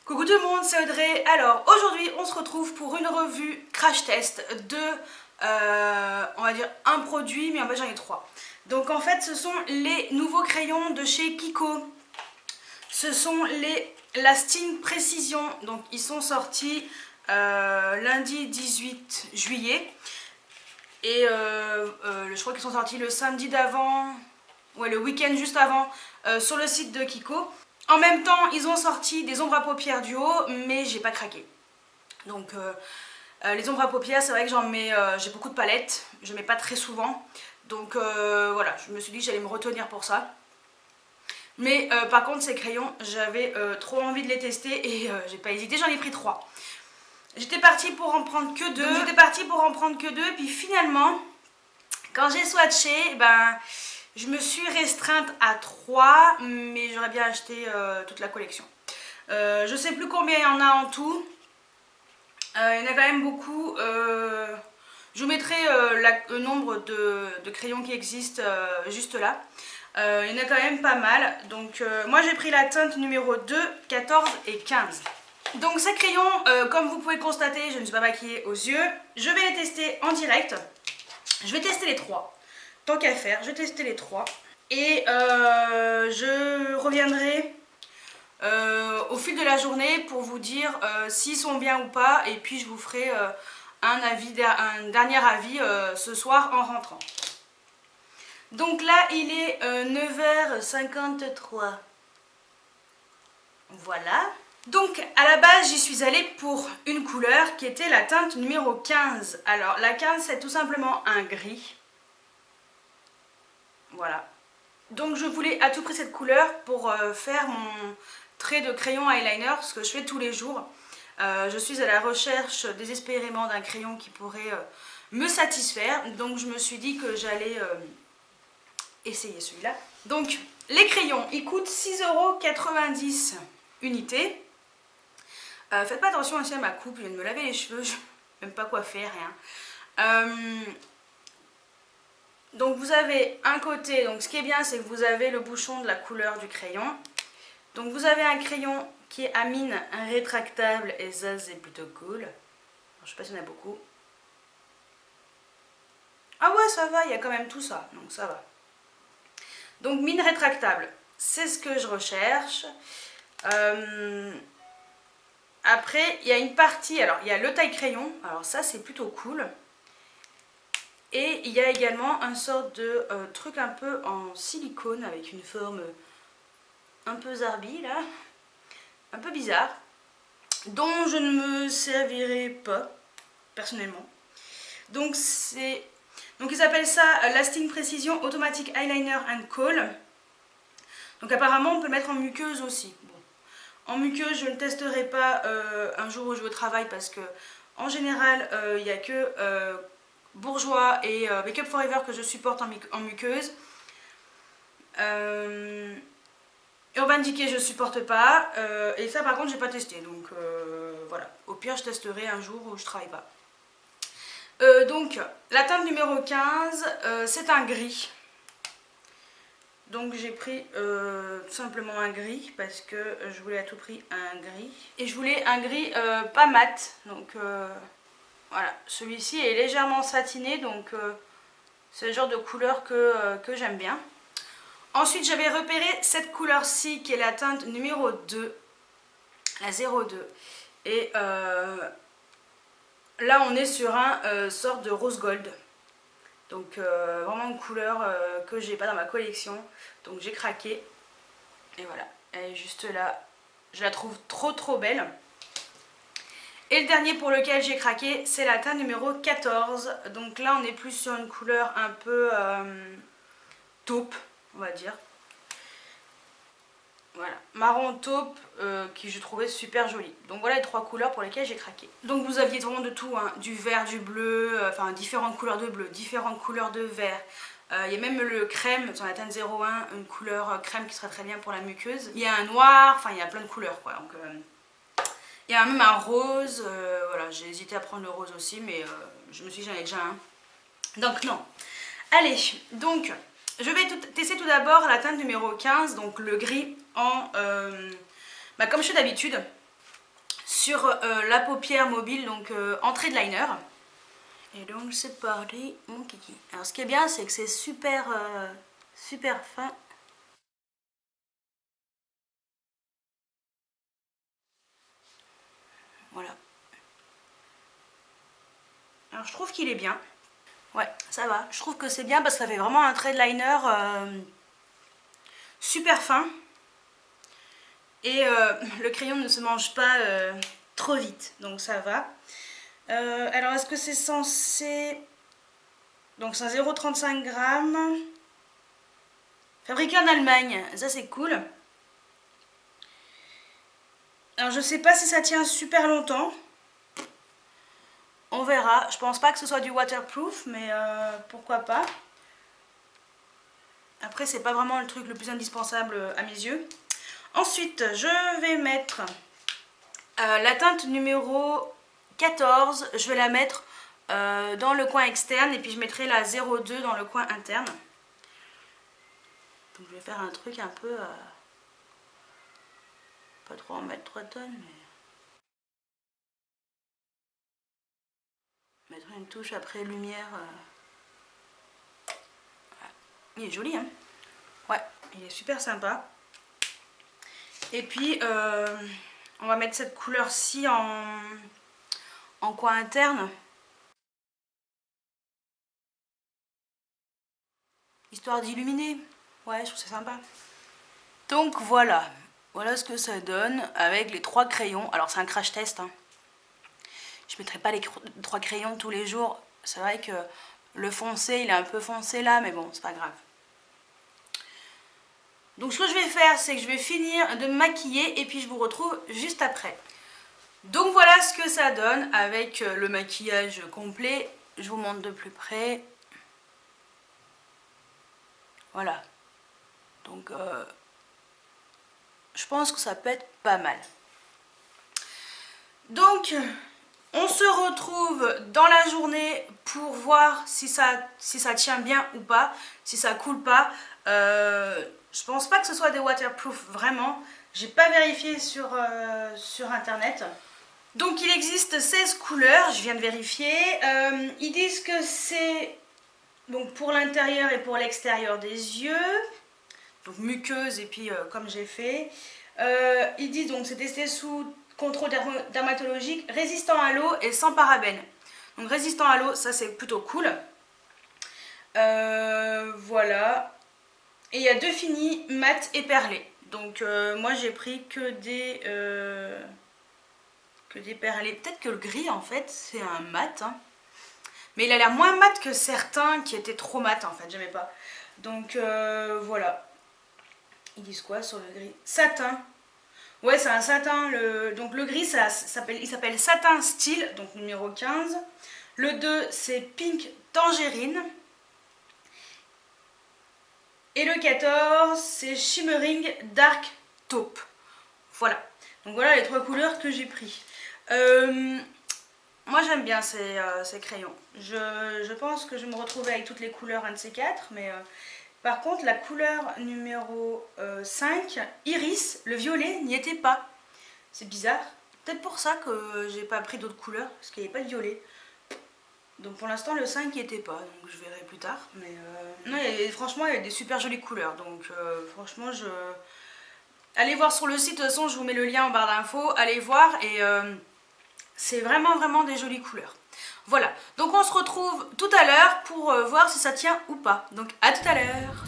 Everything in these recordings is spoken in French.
Coucou tout le monde, c'est Audrey. Alors aujourd'hui on se retrouve pour une revue crash test de, on va dire un produit, mais en fait j'en ai trois. Donc en fait ce sont les nouveaux crayons de chez Kiko. Ce sont les Lasting Précision, donc ils sont sortis lundi 18 juillet. Et je crois qu'ils sont sortis le samedi d'avant, ouais le week-end juste avant, sur le site de Kiko. En même temps, ils ont sorti des ombres à paupières du haut, mais j'ai pas craqué. Donc les ombres à paupières, c'est vrai que j'en mets, j'ai beaucoup de palettes, je mets pas très souvent. Donc voilà, je me suis dit que j'allais me retenir pour ça. Mais par contre, ces crayons, j'avais trop envie de les tester et j'ai pas hésité, j'en ai pris 3. J'étais partie pour en prendre que 2. Puis finalement, quand j'ai swatché, je me suis restreinte à 3, mais j'aurais bien acheté toute la collection. Je sais plus combien il y en a en tout. Il y en a quand même beaucoup. Je vous mettrai le nombre de crayons qui existent juste là. Il y en a quand même pas mal. Donc moi j'ai pris la teinte numéro 2, 14 et 15. Donc ces crayons, comme vous pouvez le constater, je ne suis pas maquillée aux yeux. Je vais les tester en direct. Je vais tester les 3. Tant qu'à faire, je vais tester les 3. Et je reviendrai au fil de la journée pour vous dire s'ils sont bien ou pas. Et puis je vous ferai un dernier avis ce soir en rentrant. Donc là, il est 9h53. Voilà. Donc à la base, j'y suis allée pour une couleur qui était la teinte numéro 15. Alors la 15, c'est tout simplement un gris. Voilà. Donc je voulais à tout prix cette couleur pour faire mon trait de crayon eyeliner, ce que je fais tous les jours. Je suis à la recherche désespérément d'un crayon qui pourrait me satisfaire. Donc je me suis dit que j'allais essayer celui-là. Donc les crayons, ils coûtent 6,90 € unité. Faites pas attention aussi à ma coupe, je viens de me laver les cheveux, je ne sais même pas quoi faire, rien. Donc vous avez un côté, donc ce qui est bien c'est que vous avez le bouchon de la couleur du crayon. Donc vous avez un crayon qui est à mine rétractable et ça c'est plutôt cool. Alors, je sais pas s'il y en a beaucoup. Ah ouais ça va, il y a quand même tout ça, donc ça va. Donc mine rétractable, c'est ce que je recherche. Après il y a une partie, alors il y a le taille crayon, alors ça c'est plutôt cool. Et il y a également un sorte de truc un peu en silicone avec une forme un peu zarbi là, un peu bizarre, dont je ne me servirai pas personnellement. Donc ils appellent ça Lasting Précision Automatic Eyeliner and Kohl. Donc apparemment on peut le mettre en muqueuse aussi. Bon. En muqueuse je ne testerai pas un jour où je vais au travail parce que en général il n'y a que Bourjois et Make Up Forever que je supporte en muqueuse. Urban Decay je supporte pas et ça par contre j'ai pas testé donc voilà, au pire je testerai un jour où je travaille pas. Donc la teinte numéro 15 c'est un gris, donc j'ai pris tout simplement un gris parce que je voulais à tout prix un gris et je voulais un gris pas mat, donc voilà, celui-ci est légèrement satiné donc c'est le genre de couleur que j'aime bien. Ensuite j'avais repéré cette couleur-ci qui est la teinte numéro 2, la 02. Et là on est sur un sorte de rose gold. Donc vraiment une couleur que j'ai pas dans ma collection. Donc j'ai craqué. Et voilà, elle est juste là. Je la trouve trop belle. Et le dernier pour lequel j'ai craqué, c'est la teinte numéro 14. Donc là on est plus sur une couleur un peu taupe, on va dire. Voilà, marron taupe qui je trouvais super joli. Donc voilà les 3 couleurs pour lesquelles j'ai craqué. Donc vous aviez vraiment de tout, hein, du vert, du bleu, enfin différentes couleurs de bleu, différentes couleurs de vert. Il y a même le crème sur la teinte 01, une couleur crème qui serait très bien pour la muqueuse. Il y a un noir, enfin il y a plein de couleurs quoi. Donc, il y a même un rose, voilà, j'ai hésité à prendre le rose aussi mais je me suis dit j'en ai déjà un. Donc non. Allez, donc je vais tester tout d'abord la teinte numéro 15, donc le gris en comme je fais d'habitude. sur la paupière mobile, donc entrée de liner. Et donc c'est parti mon kiki. Alors ce qui est bien, c'est que c'est super, super fin. Voilà. Alors je trouve qu'il est bien. Ouais, ça va. Je trouve que c'est bien parce que ça fait vraiment un trait de liner super fin. Et le crayon ne se mange pas trop vite, donc ça va. Alors est-ce que c'est censé... Donc c'est un 0,35 grammes. Fabriqué en Allemagne, ça c'est cool. Alors je sais pas si ça tient super longtemps. On verra. Je pense pas que ce soit du waterproof, mais pourquoi pas. Après c'est pas vraiment le truc le plus indispensable à mes yeux. Ensuite je vais mettre la teinte numéro 14. Je vais la mettre dans le coin externe et puis je mettrai la 02 dans le coin interne. Donc je vais faire un truc un peu... pas trop en mettre 3 tonnes, mais... Mettre une touche après lumière. Voilà. Il est joli, hein? Ouais, il est super sympa. Et puis, on va mettre cette couleur-ci en coin interne. Histoire d'illuminer. Ouais, je trouve ça sympa. Donc voilà. Voilà ce que ça donne avec les 3 crayons. Alors c'est un crash test, hein. Je ne mettrai pas les 3 crayons tous les jours. C'est vrai que le foncé, il est un peu foncé là, mais bon, c'est pas grave. Donc ce que je vais faire, c'est que je vais finir de me maquiller et puis je vous retrouve juste après. Donc voilà ce que ça donne avec le maquillage complet. Je vous montre de plus près. Voilà. Donc je pense que ça peut être pas mal. Donc on se retrouve dans la journée pour voir si ça tient bien ou pas, si ça coule pas. Je pense pas que ce soit des waterproof, vraiment. J'ai pas vérifié sur internet. Donc il existe 16 couleurs, je viens de vérifier. Ils disent que c'est donc pour l'intérieur et pour l'extérieur des yeux. Donc muqueuse et puis comme j'ai fait. Ils disent donc c'est testé sous contrôle dermatologique, résistant à l'eau et sans parabènes. Donc résistant à l'eau, ça c'est plutôt cool. Voilà. Et il y a 2 finis, mat et perlés. Donc moi j'ai pris que des perlés. Peut-être que le gris en fait c'est un mat. Hein. Mais il a l'air moins mat que certains qui étaient trop mat en fait, j'aimais pas. Donc voilà. Ils disent quoi sur le gris? Satin. Ouais, c'est un satin. Donc le gris, il s'appelle Satin Style, donc numéro 15. Le 2, c'est Pink Tangerine. Et le 14, c'est Shimmering Dark Taupe. Voilà. Donc voilà les 3 couleurs que j'ai pris. Moi j'aime bien ces crayons. Je pense que je vais me retrouver avec toutes les couleurs, un de ces 4, mais... Par contre, la couleur numéro 5, Iris, le violet, n'y était pas. C'est bizarre. Peut-être pour ça que j'ai pas pris d'autres couleurs, parce qu'il n'y avait pas de violet. Donc pour l'instant, le 5 n'y était pas, donc je verrai plus tard. Mais non, franchement, il y a des super jolies couleurs. Donc franchement, allez voir sur le site, de toute façon, je vous mets le lien en barre d'infos. Allez voir, et c'est vraiment des jolies couleurs. Voilà, donc on se retrouve tout à l'heure pour voir si ça tient ou pas. Donc à tout à l'heure.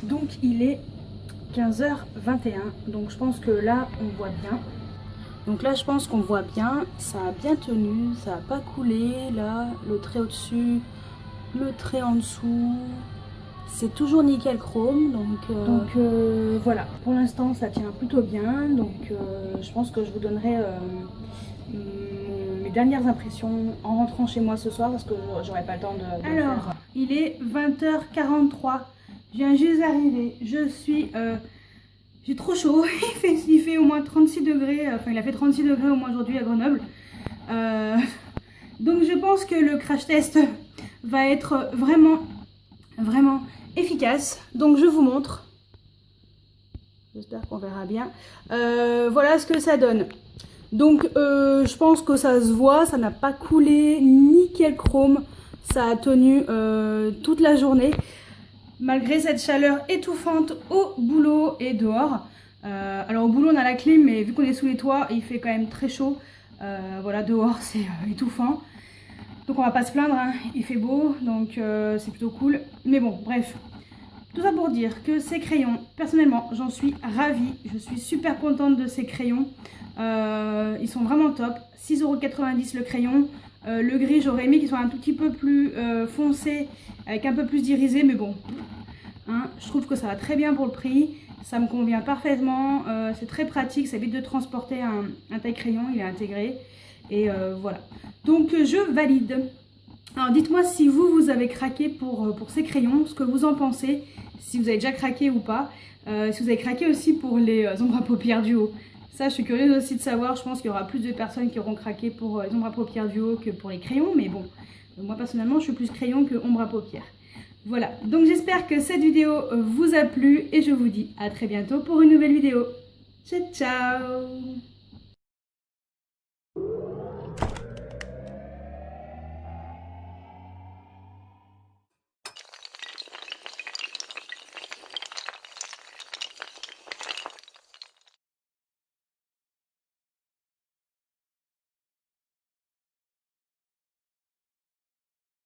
Donc il est 15h21, donc je pense que là on voit bien. Donc là je pense qu'on voit bien, ça a bien tenu, ça n'a pas coulé. Là, le trait au-dessus, le trait en dessous, c'est toujours nickel chrome. Donc voilà, pour l'instant ça tient plutôt bien. Donc je pense que je vous donnerai... mes dernières impressions en rentrant chez moi ce soir parce que j'aurai pas le temps de Alors, faire. Il est 20h43. Je viens juste d'arriver. J'ai trop chaud. Il fait au moins 36 degrés. Enfin, il a fait 36 degrés au moins aujourd'hui à Grenoble. Donc, je pense que le crash test va être vraiment efficace. Donc, je vous montre. J'espère qu'on verra bien. Voilà ce que ça donne. Donc je pense que ça se voit, ça n'a pas coulé, nickel chrome, ça a tenu toute la journée. Malgré cette chaleur étouffante au boulot et dehors. Alors au boulot on a la clim, mais vu qu'on est sous les toits, il fait quand même très chaud. Voilà, dehors c'est étouffant. Donc on va pas se plaindre, hein. Il fait beau, donc c'est plutôt cool. Mais bon, bref. Tout ça pour dire que ces crayons, personnellement, j'en suis ravie. Je suis super contente de ces crayons. Ils sont vraiment top. 6,90 € le crayon. Le gris, j'aurais aimé qu'il soit un tout petit peu plus foncé, avec un peu plus d'irisé, mais bon. Hein, je trouve que ça va très bien pour le prix. Ça me convient parfaitement. C'est très pratique, ça évite de transporter un taille-crayon, il est intégré. Et voilà. Donc je valide. Alors dites-moi si vous avez craqué pour ces crayons, ce que vous en pensez, si vous avez déjà craqué ou pas. Si vous avez craqué aussi pour les ombres à paupières du haut. Ça, je suis curieuse aussi de savoir. Je pense qu'il y aura plus de personnes qui auront craqué pour les ombres à paupières du haut que pour les crayons. Mais bon, moi personnellement, je suis plus crayon que ombre à paupières. Voilà, donc j'espère que cette vidéo vous a plu et je vous dis à très bientôt pour une nouvelle vidéo. Ciao, ciao!